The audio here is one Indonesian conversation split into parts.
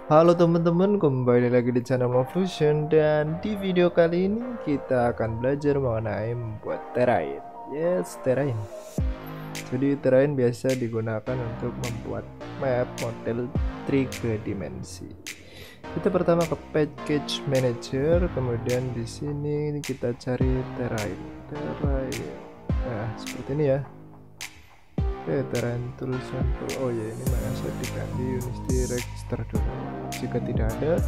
Halo teman-teman, kembali lagi di channel Mofusion dan di video kali ini kita akan belajar mengenai membuat terrain. Yes, terrain. Jadi terrain biasa digunakan untuk membuat map model 3 dimensi. Kita pertama ke package manager, kemudian di sini kita cari terrain. Nah, seperti ini ya. Oke, terrain tool sample. Oh ya, ini mana saya diganti Unity register dulu. Jika tidak ada,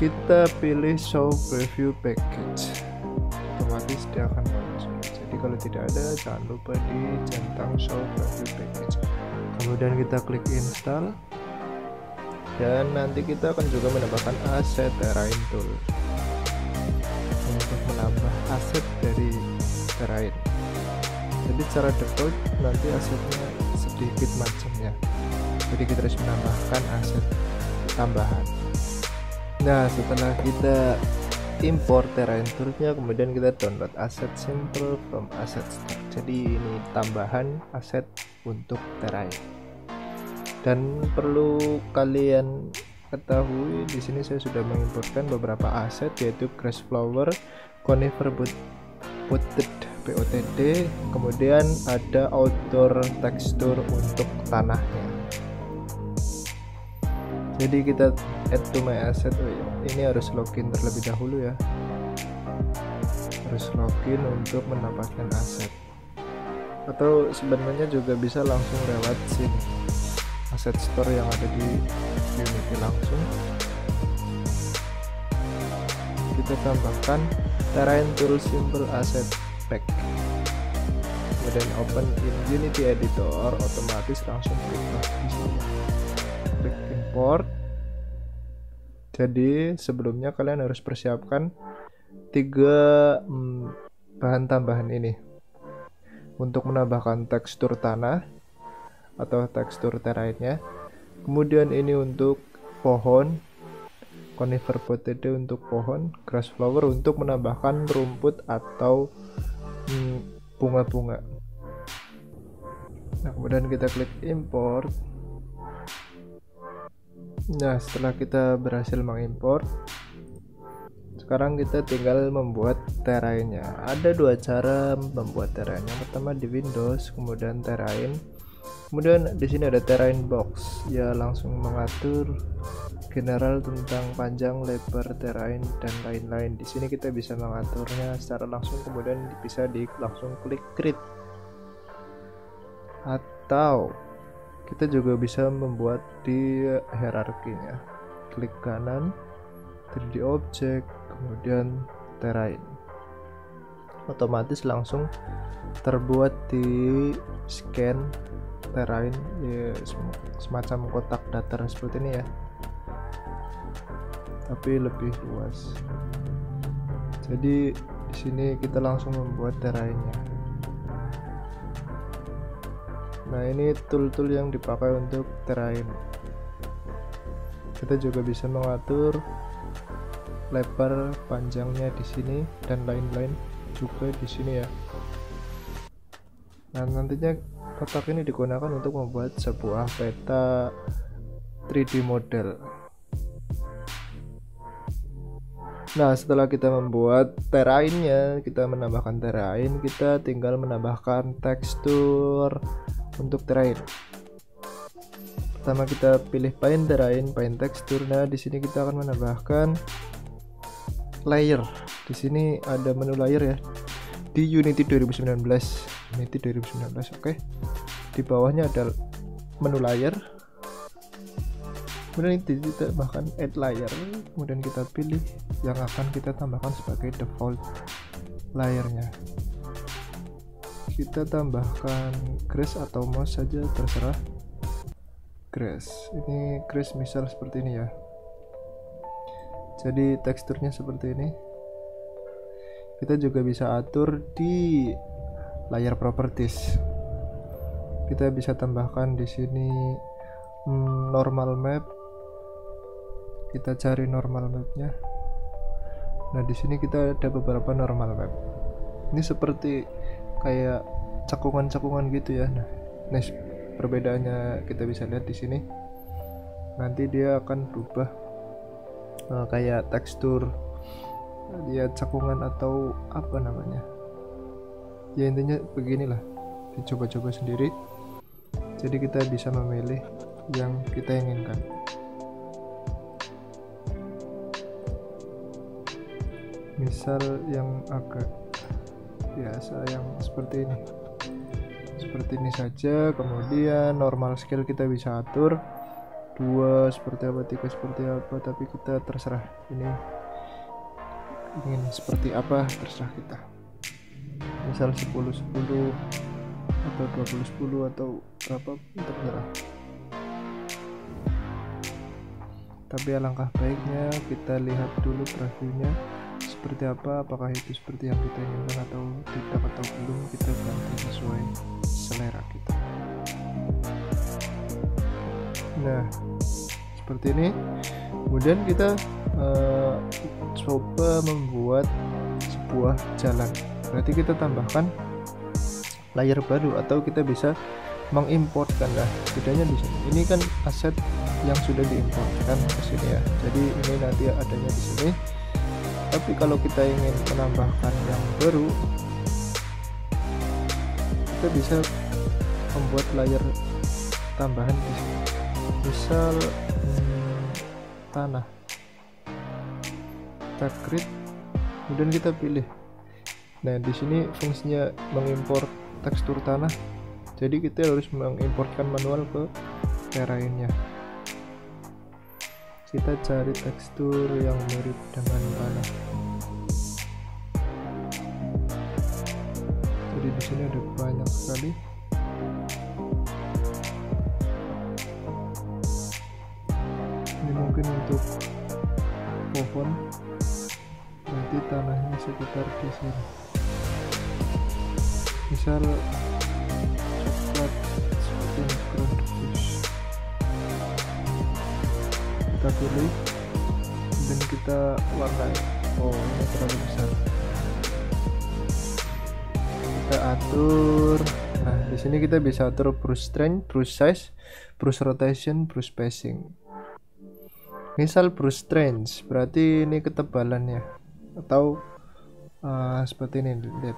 kita pilih show preview package, otomatis dia akan muncul. Jadi kalau tidak ada, jangan lupa dicentang show preview package, kemudian kita klik install, dan nanti kita akan juga menambahkan aset terrain tool untuk menambah aset dari terrain. Jadi secara default nanti asetnya sedikit macamnya, jadi kita harus menambahkan aset tambahan. Nah, setelah kita import terrain toolnya, kemudian kita download aset simple from asset store. Jadi ini tambahan aset untuk terrain. Dan perlu kalian ketahui, di sini saya sudah mengimportkan beberapa aset, yaitu grass flower, conifer potted POTD, kemudian ada outdoor texture untuk tanahnya. Jadi kita add to my asset. Oh ya, ini harus login terlebih dahulu ya, harus login untuk mendapatkan aset, atau sebenarnya juga bisa langsung lewat sini, aset store yang ada di Unity. Langsung kita tambahkan terrain tool simple asset pack, kemudian open in Unity editor, otomatis langsung klik di sini, klik import. Jadi sebelumnya kalian harus persiapkan 3 bahan tambahan ini untuk menambahkan tekstur tanah atau tekstur terrainnya. Kemudian ini untuk pohon, conifer potted untuk pohon, grass flower untuk menambahkan rumput atau bunga-bunga. Nah, kemudian kita klik import. Nah, setelah kita berhasil mengimport, sekarang kita tinggal membuat terrainnya. Ada 2 cara membuat terrain. Yang pertama di Windows, kemudian terrain, kemudian di sini ada terrain box. Ya, langsung mengatur general tentang panjang, lebar terrain dan lain-lain. Di sini kita bisa mengaturnya secara langsung, kemudian bisa langsung klik create, atau kita juga bisa membuat di hierarkinya. Klik kanan, 3D object, kemudian terrain, otomatis langsung terbuat di scan terrain ya, semacam kotak datar seperti ini ya, tapi lebih luas. Jadi di sini kita langsung membuat terrainnya. Nah, ini tool-tool yang dipakai untuk terrain. Kita juga bisa mengatur lebar panjangnya di sini dan lain-lain juga di sini ya. Nah, nantinya kotak ini digunakan untuk membuat sebuah peta 3D model. Nah, setelah kita membuat terrainnya, kita menambahkan terrain, kita tinggal menambahkan tekstur untuk terrain. Pertama kita pilih paint terrain, paint texture. Nah, di sini kita akan menambahkan layer. Di sini ada menu layer ya, di Unity 2019. Unity 2019, oke. Di bawahnya ada menu layer. Kemudian kita bahkan add layer, kemudian kita pilih yang akan kita tambahkan sebagai default layernya. Kita tambahkan grass atau mouse saja, terserah. Grass, ini grass misal seperti ini ya. Jadi teksturnya seperti ini. Kita juga bisa atur di layer properties. Kita bisa tambahkan di sini normal map. Kita cari normal mapnya. Nah, di sini kita ada beberapa normal map. Ini seperti kayak cakungan-cakungan gitu ya. Nah, perbedaannya kita bisa lihat di sini. nanti dia akan berubah kayak tekstur dia cekungan atau apa namanya ya, intinya beginilah, dicoba-coba sendiri. Jadi kita bisa memilih yang kita inginkan. Misal yang agak biasa, yang seperti ini saja. Kemudian normal scale kita bisa atur 2 seperti apa, 3 seperti apa, tapi kita terserah ini ingin seperti apa, terserah kita. Misal 10-10 atau 20-10 atau berapa terserah. Tapi alangkah baiknya kita lihat dulu previewnya seperti apa, apakah itu seperti yang kita inginkan atau tidak, atau belum, kita ganti sesuai selera kita. Nah seperti ini. Kemudian kita coba membuat sebuah jalan. Berarti kita tambahkan layer baru, atau kita bisa mengimportkan. Nah bedanya di sini, ini kan aset yang sudah diimportkan ke sini ya, jadi ini nanti adanya di sini. Tapi kalau kita ingin menambahkan yang baru, kita bisa membuat layer tambahan di sini. Misal tanah, kita create, kemudian kita pilih. Nah di sini fungsinya mengimpor tekstur tanah, jadi kita harus mengimportkan manual ke Terrain-nya. Kita cari tekstur yang mirip dengan tanah. Jadi di sini ada banyak sekali. Ini mungkin untuk pohon, nanti tanahnya sekitar di sini. Misal coklat seperti ground fish, kita pilih dan kita warnai. Oh ini terlalu besar, kita atur. Nah di sini kita bisa atur brush strength, brush size, brush rotation, brush spacing. Misal brush strength berarti ini ketebalannya, atau seperti ini, lihat.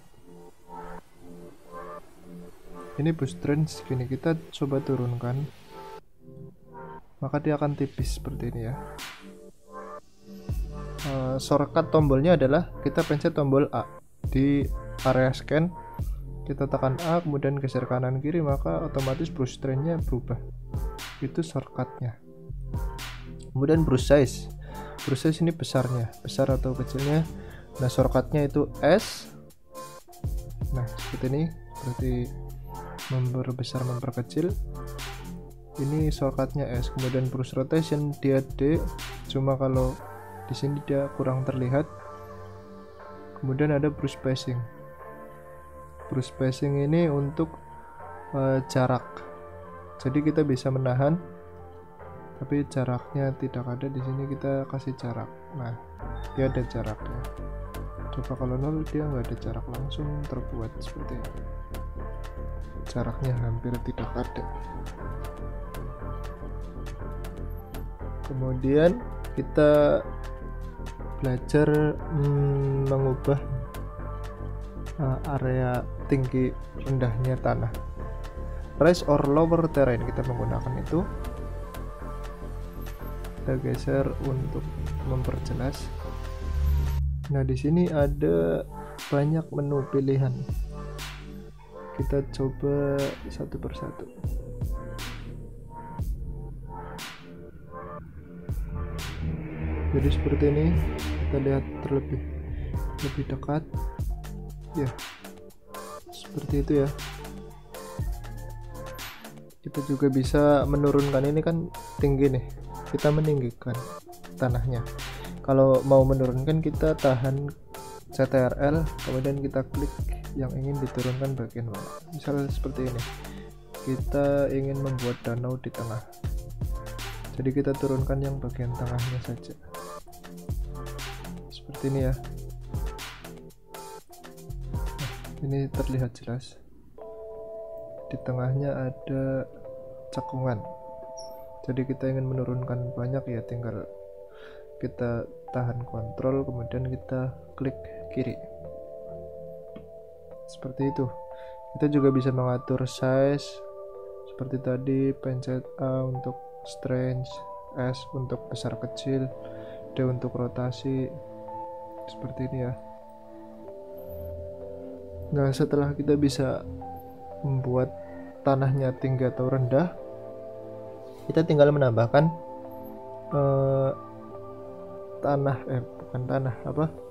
Ini brush strength segini, kita coba turunkan, maka dia akan tipis seperti ini ya. Shortcut tombolnya adalah kita pencet tombol A di area scan, kita tekan A kemudian geser kanan kiri, maka otomatis brush strength-nya berubah. Itu shortcutnya. Kemudian brush size ini besarnya, besar atau kecilnya. Nah shortcutnya itu S. Nah seperti ini, berarti memperbesar memperkecil. Ini shortcutnya S. Kemudian brush rotation dia D, cuma kalau di sini dia kurang terlihat. Kemudian ada brush spacing. Brush spacing ini untuk jarak, jadi kita bisa menahan tapi jaraknya tidak ada. Di sini kita kasih jarak. Nah dia ada jaraknya. Coba kalau 0 dia nggak ada jarak, langsung terbuat seperti ini, jaraknya hampir tidak ada. Kemudian kita belajar mengubah area tinggi rendahnya tanah, rise or lower terrain, kita menggunakan itu. Kita geser untuk memperjelas. Nah di sini ada banyak menu pilihan, kita coba satu persatu. Jadi seperti ini, kita lihat lebih dekat ya, seperti itu ya. Kita juga bisa menurunkan, ini kan tinggi nih, kita meninggikan tanahnya. Kalau mau menurunkan kita tahan CTRL, kemudian kita klik yang ingin diturunkan bagian mana. Misalnya seperti ini, kita ingin membuat danau di tengah, jadi kita turunkan yang bagian tengahnya saja seperti ini ya. Ini terlihat jelas, di tengahnya ada cekungan. Jadi kita ingin menurunkan banyak ya, tinggal kita tahan kontrol kemudian kita klik kiri seperti itu. Kita juga bisa mengatur size seperti tadi, pencet A untuk strange, S untuk besar kecil, D untuk rotasi, seperti ini ya. Nah, setelah kita bisa membuat tanahnya tinggi atau rendah, kita tinggal menambahkan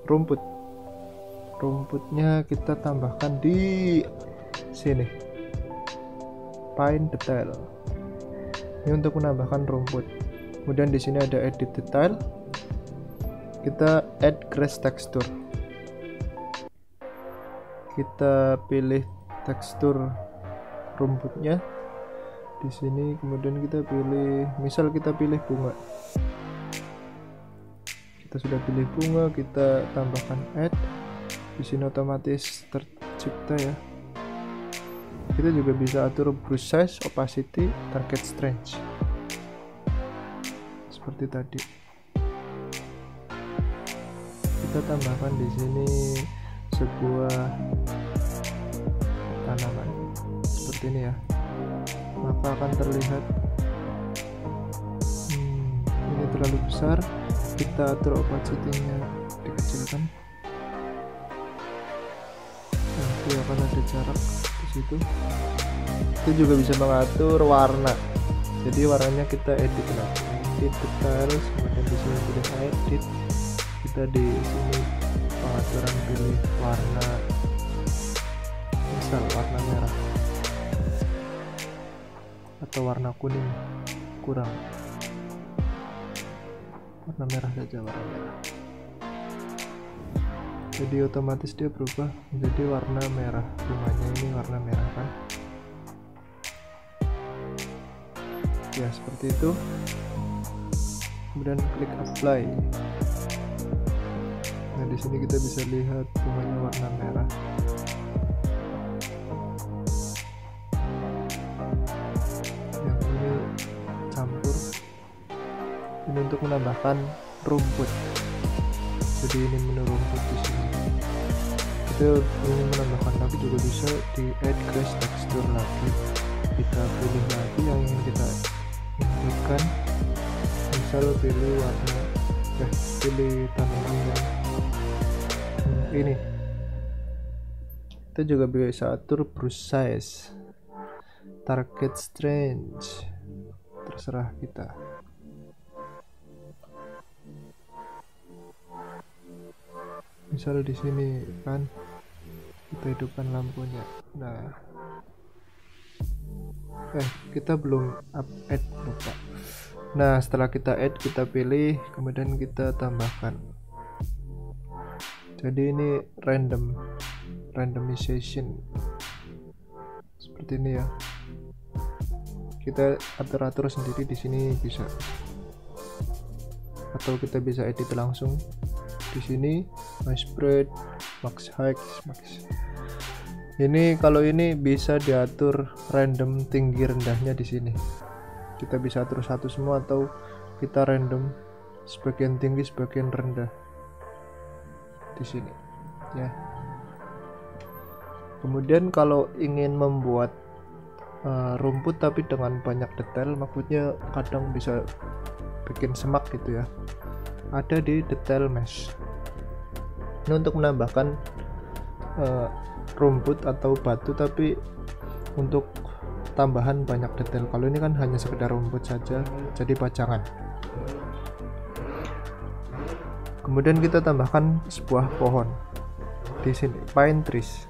rumput. Rumputnya kita tambahkan di sini, paint detail. Ini untuk menambahkan rumput. Kemudian di sini ada edit detail, kita add grass texture. Kita pilih tekstur rumputnya di sini, kemudian kita pilih, misal kita pilih bunga. Kita sudah pilih bunga, kita tambahkan add. Di sini otomatis tercipta ya. Kita juga bisa atur brush size, opacity, target strange seperti tadi. Kita tambahkan di sini sebuah tanaman seperti ini ya, maka akan terlihat ini terlalu besar. Kita atur opacity-nya dikecilkan, nanti akan ada jarak di situ. Kita juga bisa mengatur warna, jadi warnanya kita edit lagi, edit details, kemudian di sini pilih edit. Kita di sini pengaturan pilih warna, misal warna merah atau warna kuning kurang, warna merah saja, warna merah. Jadi otomatis dia berubah menjadi warna merah. Bunganya ini warna merah kan ya, seperti itu. Kemudian klik apply. Nah, di sini kita bisa lihat bunganya warna merah. Yang ini campur. Ini untuk menambahkan rumput. Jadi ini menu rumput di sini. Kita ingin menambahkan lagi juga bisa di add grass texture lagi. Kita pilih lagi yang ingin kita inputkan. Misal pilih warna, pilih tanaman yang ini. Kita juga bisa atur brush size, target strange, terserah kita. Misal di sini kan kita hidupkan lampunya. Nah, kita belum add, lupa. Nah, setelah kita add, kita pilih, kemudian kita tambahkan. Jadi ini randomization seperti ini ya. Kita atur-atur sendiri di sini bisa, atau kita bisa edit langsung di sini. Max spread, max height, max. Ini kalau ini bisa diatur random tinggi rendahnya di sini. Kita bisa atur satu semua atau kita random sebagian tinggi sebagian rendah di sini ya. Kemudian kalau ingin membuat rumput tapi dengan banyak detail, maksudnya kadang bisa bikin semak gitu ya, ada di detail mesh. Ini untuk menambahkan rumput atau batu tapi untuk tambahan banyak detail. Kalau ini kan hanya sekedar rumput saja, jadi pajangan. Kemudian kita tambahkan sebuah pohon di sini, pine trees.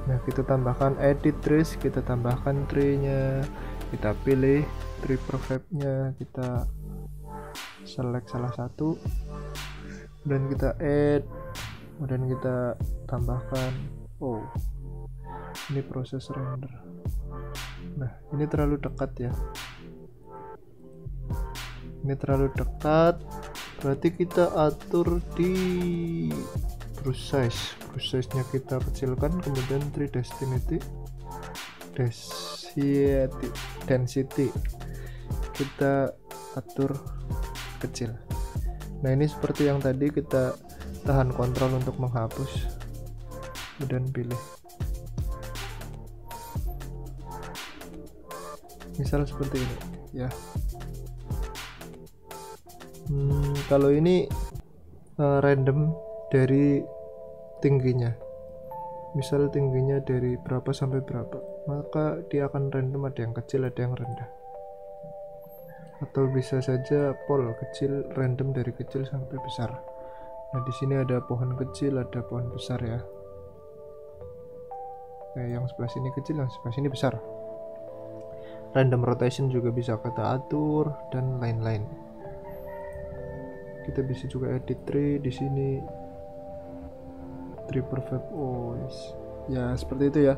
Nah, kita tambahkan edit trees, kita tambahkan tree-nya, kita pilih tree prefab-nya, kita select salah satu, dan kita add, kemudian kita tambahkan. Oh, ini proses render. Nah, ini terlalu dekat ya, ini terlalu dekat, berarti kita atur di brush size nya kita kecilkan, kemudian tree density kita atur kecil. Nah ini seperti yang tadi, kita tahan kontrol untuk menghapus, kemudian pilih. Misal seperti ini ya. Kalau ini random dari tingginya, misal tingginya dari berapa sampai berapa, maka dia akan random, ada yang kecil ada yang rendah. Atau bisa saja pol kecil, random dari kecil sampai besar. Nah di sini ada pohon kecil, ada pohon besar ya. Yang sebelah sini kecil, yang sebelah sini besar. Random rotation juga bisa kita atur dan lain-lain. Kita bisa juga edit tree di sini. Tree perfect, ya seperti itu ya.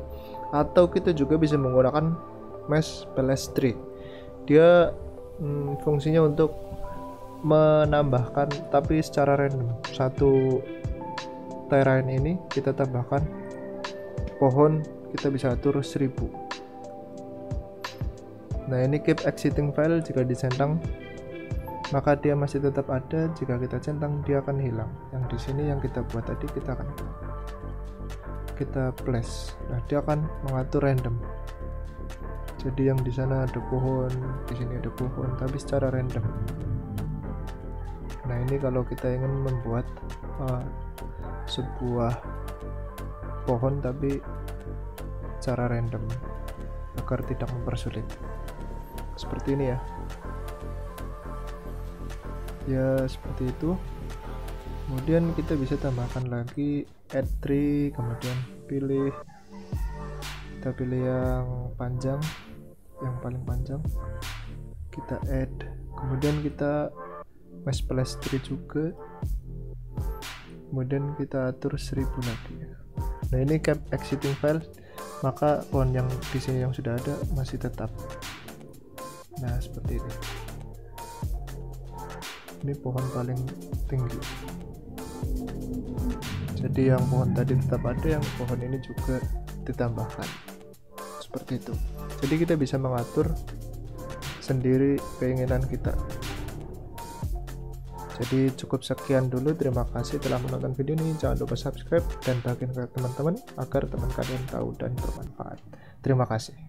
Atau kita juga bisa menggunakan mesh place tree. Dia fungsinya untuk menambahkan tapi secara random. Satu terrain ini kita tambahkan pohon, kita bisa atur 1000. Nah ini keep exiting file, jika dicentang maka dia masih tetap ada, jika kita centang dia akan hilang. Yang di sini yang kita buat tadi kita akan place. Nah dia akan mengatur random. Jadi yang di sana ada pohon, di sini ada pohon, tapi secara random. Nah ini kalau kita ingin membuat sebuah pohon tapi secara random agar tidak mempersulit, seperti ini ya. Ya seperti itu. Kemudian kita bisa tambahkan lagi add tree, kemudian kita pilih yang panjang, yang paling panjang kita add, kemudian kita mesh place tree juga, kemudian kita atur 1000 lagi. Nah ini cap exiting file, maka pohon yang di sini yang sudah ada masih tetap. Nah seperti ini. Ini pohon paling tinggi, jadi yang pohon tadi tetap ada, yang pohon ini juga ditambahkan, seperti itu. Jadi kita bisa mengatur sendiri keinginan kita. Jadi cukup sekian dulu, terima kasih telah menonton video ini. Jangan lupa subscribe dan bagikan ke teman-teman agar teman kalian tahu dan bermanfaat. Terima kasih.